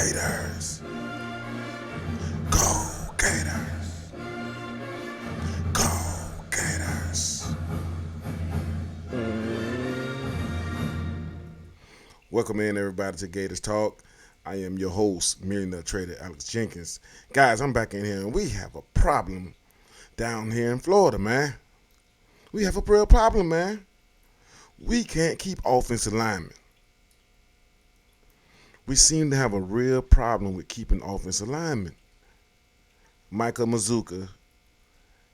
Gators. Go Gators. Go Gators. Welcome in, everybody, to Gators Talk. I am your host, millionaire trader Alex Jenkins. Guys, I'm back in here, and we have a problem down here in Florida, man. We have a real problem, man. We can't keep offensive linemen. We seem to have a real problem with keeping offensive linemen. Micah Mazzccua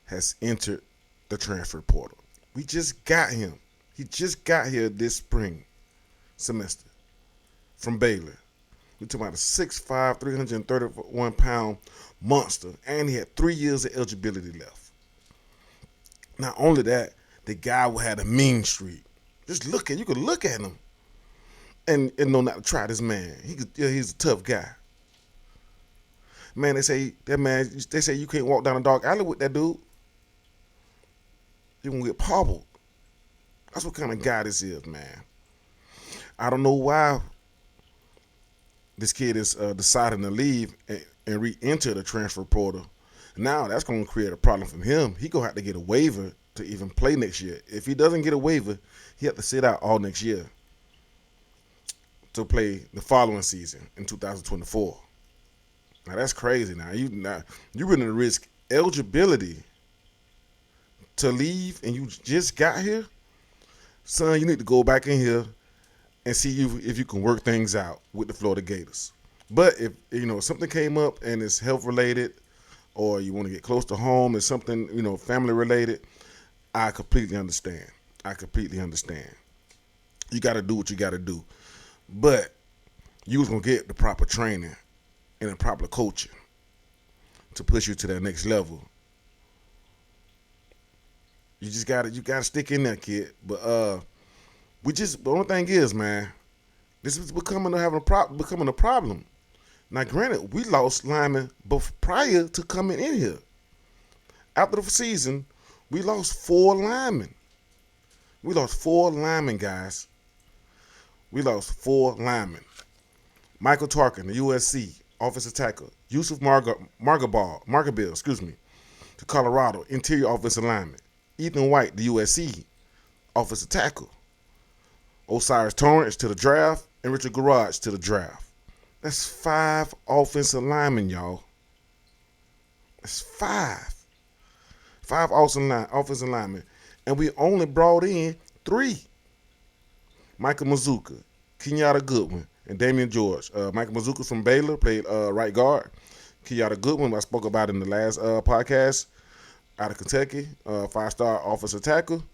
has entered the transfer portal. We just got him. He just got here this spring semester from Baylor. We're talking about a 6'5", 331-pound monster, and he had 3 years of eligibility left. Not only that, the guy had a mean streak. You could look at him and know not to try this man. He's a tough guy. Man, they say you can't walk down a dark alley with that dude. You're gonna get pobbled. That's what kind of guy this is, man. I don't know why this kid is deciding to leave and re-enter the transfer portal. Now that's going to create a problem for him. He going to have to get a waiver to even play next year. If he doesn't get a waiver, he have to sit out all next year to play the following season in 2024. Now that's crazy. Now you're willing to risk eligibility to leave, and you just got here, son. You need to go back in here and see if you can work things out with the Florida Gators. But if something came up and it's health related, or you want to get close to home, it's something family related, I completely understand. You got to do what you got to do, but you was gonna get the proper training and the proper coaching to push you to that next level. You gotta stick in there, kid. But the only thing is, man, this is becoming a problem. Now, granted, we lost linemen prior to coming in here. After the season, we lost 4 linemen. We lost 4 linemen, guys. We lost 4 linemen. Michael Tarkin, the USC offensive tackle. Yusuf Margabil, to Colorado, interior offensive lineman. Ethan White, the USC offensive tackle. Osiris Torrance to the draft, and Richard Garage to the draft. That's 5 offensive linemen, y'all. That's 5. 5 offensive linemen. And we only brought in 3. Micah Mazzccua, Kenyatta Goodwin, and Damian George. Micah Mazzccua from Baylor played right guard. Kenyatta Goodwin, I spoke about in the last podcast, out of Kentucky, 5-star offensive tackle.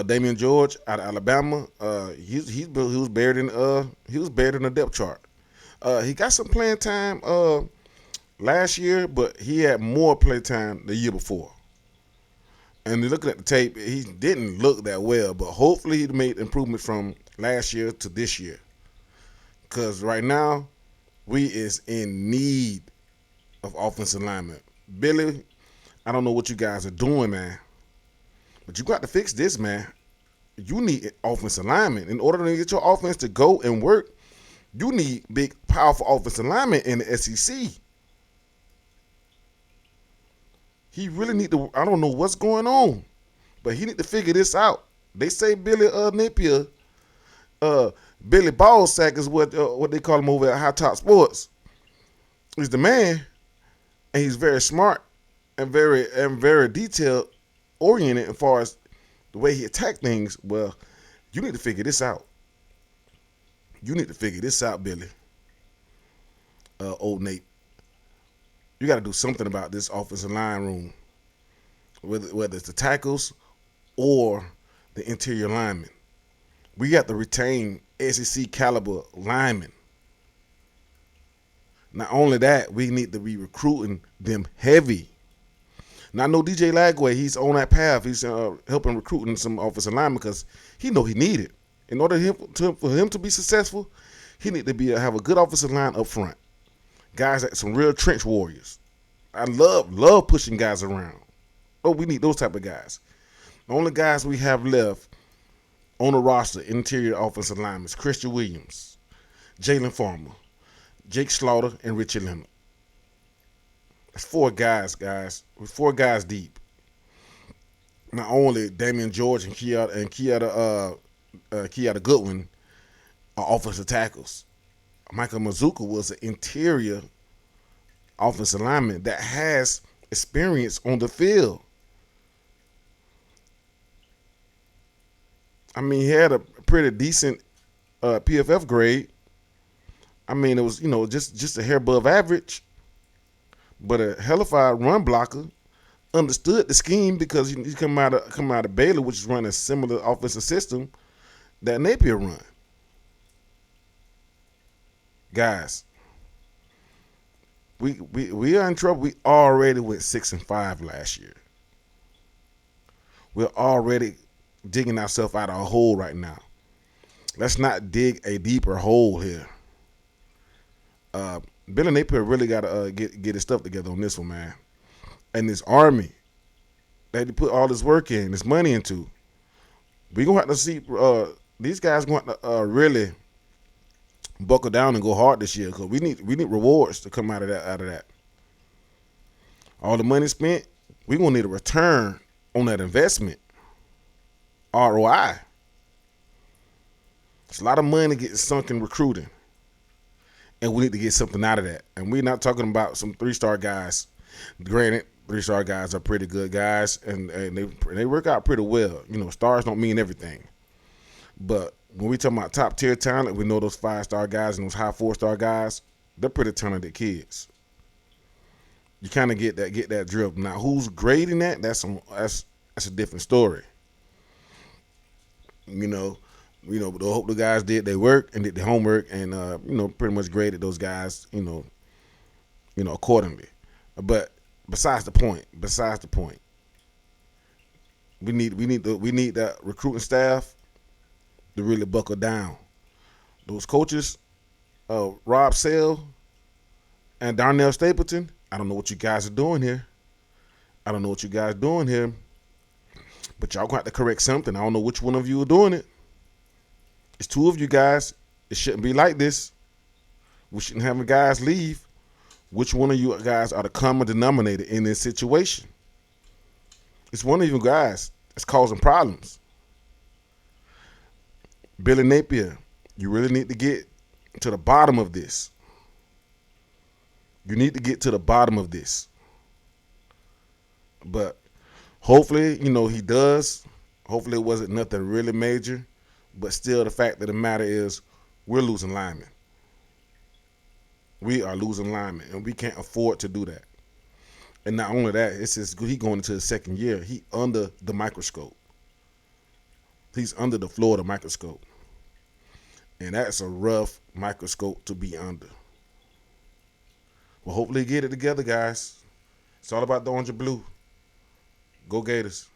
Damian George out of Alabama. He was buried in the depth chart. He got some playing time last year, but he had more play time the year before. And looking at the tape, he didn't look that well, but hopefully he made improvement from last year to this year. Because right now, we is in need of offensive linemen. Billy, I don't know what you guys are doing, man, but you got to fix this, man. You need offensive linemen. In order to get your offense to go and work, you need big, powerful offensive linemen in the SEC. He really need to, I don't know what's going on, but he need to figure this out. They say Billy Napier, Billy Ballsack is what they call him over at High Top Sports. He's the man, and he's very smart and very detailed oriented as far as the way he attacked things. Well, you need to figure this out. You need to figure this out, Billy. Old Nate. You got to do something about this offensive line room, whether it's the tackles or the interior linemen. We got to retain SEC caliber linemen. Not only that, we need to be recruiting them heavy. Now, I know DJ Lagway, he's on that path. He's helping recruiting some offensive linemen because he know he need it. In order for him to be successful, he need to have a good offensive line up front. Guys that some real trench warriors. I love pushing guys around. Oh, we need those type of guys. The only guys we have left on the roster, interior offensive linemen, Christian Williams, Jalen Farmer, Jake Slaughter, and Richie Leonard. That's four guys, guys. We're four guys deep. Not only Damian George and Kiata Goodwin are offensive tackles. Micah Mazzccua was an interior offensive lineman that has experience on the field. I mean, he had a pretty decent PFF grade. I mean, it was just a hair above average, but a hellified run blocker. Understood the scheme because he come out of Baylor, which is running a similar offensive system that Napier run. Guys, we are in trouble. We already went 6-5 last year. We're already digging ourselves out of a hole right now. Let's not dig a deeper hole here. Billy Napier really got to get his stuff together on this one, man. And this Army that he put all this work in, this money into, we're going to have to see these guys going to really buckle down and go hard this year because we need rewards to come out of that. All the money spent, we're going to need a return on that investment. ROI. It's a lot of money getting sunk in recruiting. And we need to get something out of that. And we're not talking about some 3-star guys. Granted, 3-star guys are pretty good guys, and they work out pretty well. Stars don't mean everything. But when we talk about top-tier talent, we know those 5-star guys and those high 4-star guys, they're pretty talented kids. You kind of get that drill. Now, who's grading that? That's a different story. I hope the guys did their work and did their homework and pretty much graded those guys, accordingly. But besides the point, we need that recruiting staff to really buckle down. Those coaches, Rob Sale and Darnell Stapleton, I don't know what you guys are doing here. But y'all gonna have to correct something. I don't know which one of you are doing it. It's 2 of you guys. It shouldn't be like this. We shouldn't have guys leave. Which one of you guys are the common denominator in this situation? It's one of you guys that's causing problems. Billy Napier, you really need to get to the bottom of this. But hopefully, he does. Hopefully it wasn't nothing really major. But still, the fact of the matter is we're losing linemen. We are losing linemen, and we can't afford to do that. And not only that, it's just he going into his second year. He under the microscope. He's under the Florida microscope. And that's a rough microscope to be under. Well, hopefully get it together, guys. It's all about the orange and blue. Go Gators.